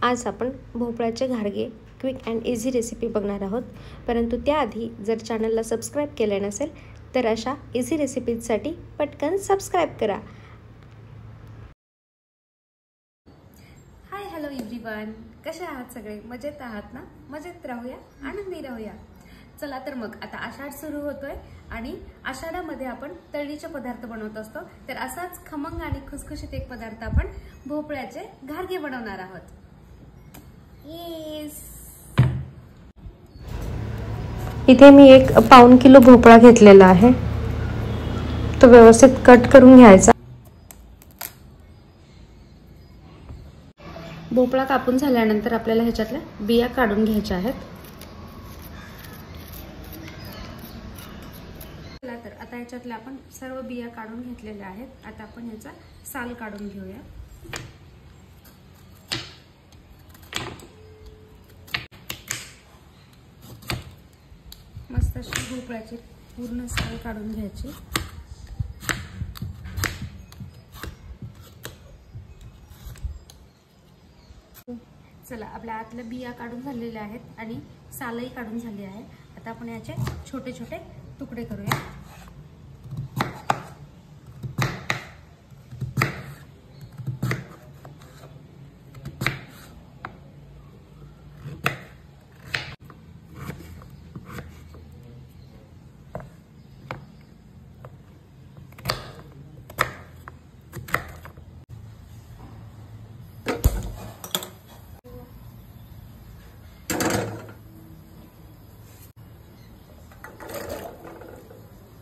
आज आपण भोपळ्याचे घारगे quick and easy recipe बघणार आहोत। परंतु त्याआधी जर चॅनलला सबस्क्राईब केले नसेल तर अशा इझी रेसिपीजसाठी पटकन सबस्क्राईब करा। हाय हॅलो एव्हरीवन, कसे आहात सगळे? मजेत आहात ना? मजेत राहूया, आनंदी राहूया। चला तर मग आता आषाढ सुरू होतोय आणि आषाढामध्ये आपण तळणीचे पदार्थ बनवत असतो। तर असाच खमंग आणि खुसखुशीत एक पदार्थ आपण भोपळ्याचे घारगे बनवणार आहोत। येस, इथे मी 1 पाऊण किलो भोपळा घेतलेला आहे। तो व्यवस्थित कट करून घ्यायचा। भोपळा कापून झाल्यानंतर आपल्याला ह्याच्यातल्या बिया काढून घ्यायच्या आहेत। चला तर आता ह्याच्यातल्या आपण सर्व बिया काढून घेतलेल्या आहेत। आता आपण ह्याचा साल काढून घेऊया। मस्त अशी भोपळ्याची पूर्ण साल काढून घ्यायची। चला, आपल्या आतल्या बिया काढून झालेल्या आहेत आणि सालही काढून झाली आहे। आता आपण याचे छोटे छोटे तुकडे करूया।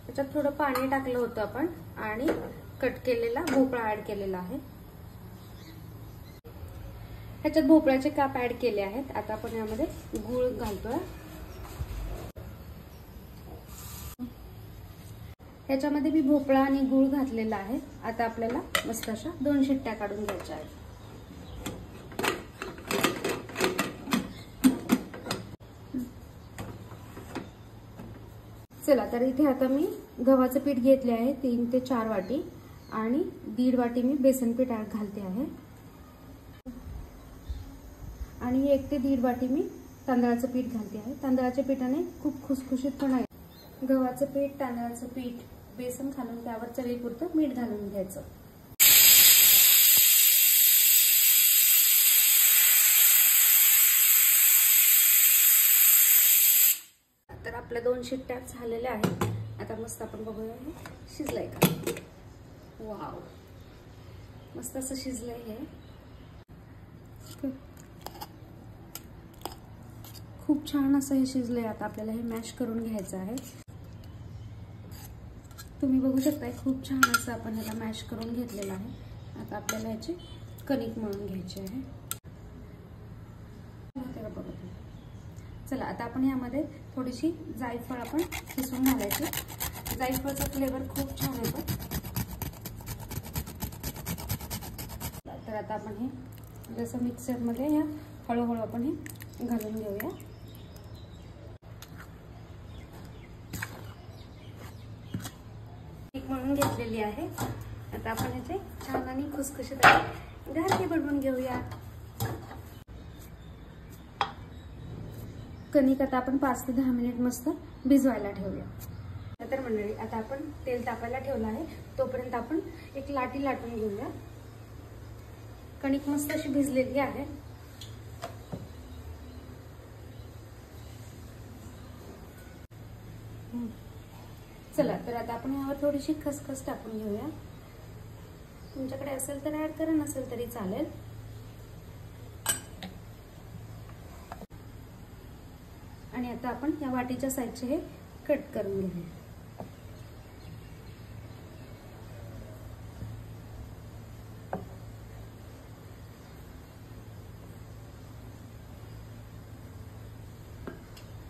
त्याच्यात थोडं पाणी टाकलं होतं आपण आणि कट केलेला भोपळा ऍड केलेला आहे। ह्याच्यात भोपळ्याचे काप ऍड केले आहेत। आता आपण यामध्ये गूळ घालतोय। ह्याच्यामध्ये मी भोपळा आणि गूळ घातलेला आहे। आता आपल्याला मस्त अशा 2 शिट्ट्या काढून घ्यायच्या आहेत। चला तर इथे आता मी गव्हाचं पीठ घेतले आहे 3 ते 4 वाटी आणि 1.5 वाटी मी बेसन पीठ घालते आहे आणि 1 ते 1.5 वाटी मी तांदळाचं पीठ घालते आहे। तांदळाच्या पीठाने खूप खुसखुशीतपणा येतो। गव्हाचं पीठ, तांदळाचं पीठ, बेसन घालून त्यावर चवीपुरतं मीठ घालून घ्यायचं। तर आपल्या 2 शिट्ट्या झालेल्या आहेत। आता मस्त आपण बघूया शिजलंय का। वाव, मस्त असं शिजलंय हे। खूप छान असं हे शिजलंय। आता आपल्याला हे मॅश करून घ्यायचं आहे। तुम्ही बघू शकताय खूप छान असं आपण ह्याला मॅश करून घेतलेलं आहे। आता आपल्याला याची कणिक मळून घ्यायची आहे। चला, आता आपण यामध्ये थोडीशी जायफळ आपण किसून घालायची। जायफळचा फ्लेवर खूप छान येतो। तर आता आपण हे जसं मिक्सरमध्ये या हळूहळू आपण हे घालून घेऊया। कणिक मळून घेतलेली आहे। आता आपण याचे छान आणि खुसखुशीत घारगे बनवून घेऊया। कणिक आता आपण 5 ते 10 मिनिट मस्त भिजवायला ठेवूया। तर मंडळी, आता आपण तेल तापायला ठेवलं आहे। तोपर्यंत आपण एक लाटी लाटून घेऊया। कणिक मस्त अशी भिजलेली आहे। चला तर आता आपण यावर थोडीशी खसखस टाकून घेऊया। तुमच्याकडे असेल तर ऍड करा, नसेल तरी चालेल। आणि आता आपण या वाटीच्या साईजचे हे कट करून घेऊया।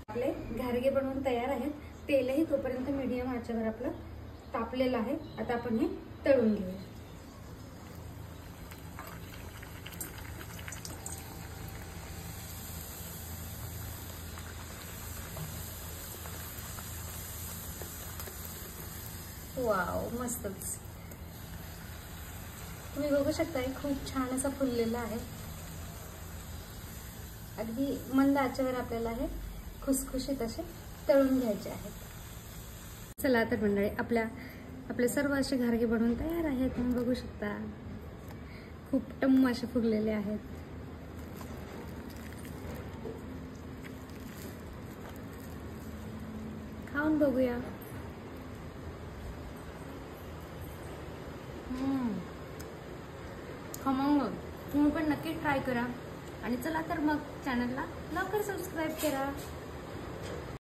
आपले घारगे बनवून तयार आहेत। तेलही तोपर्यंत मीडियम आचेवर आपलं तापलेलं आहे। आता आपण हे तळून घेऊया। वाव, मस्तच। तुम्ही बघू शकता खूप छान असा फुललेला आहे। अगदी मंद आचेवर आपल्याला हे खुसखुशीत असे तळून घ्यायचे आहेत। चला तर मंडळी, आपले सर्व असे घारगे बनवून तयार आहेत। तुम्ही बघू शकता खूप टम्म असे फुगलेले आहेत। खाऊन बघूया। खमंग, तुम्ही पण नक्की ट्राय करा। आणि चला तर मग चॅनलला लवकर सबस्क्राईब करा।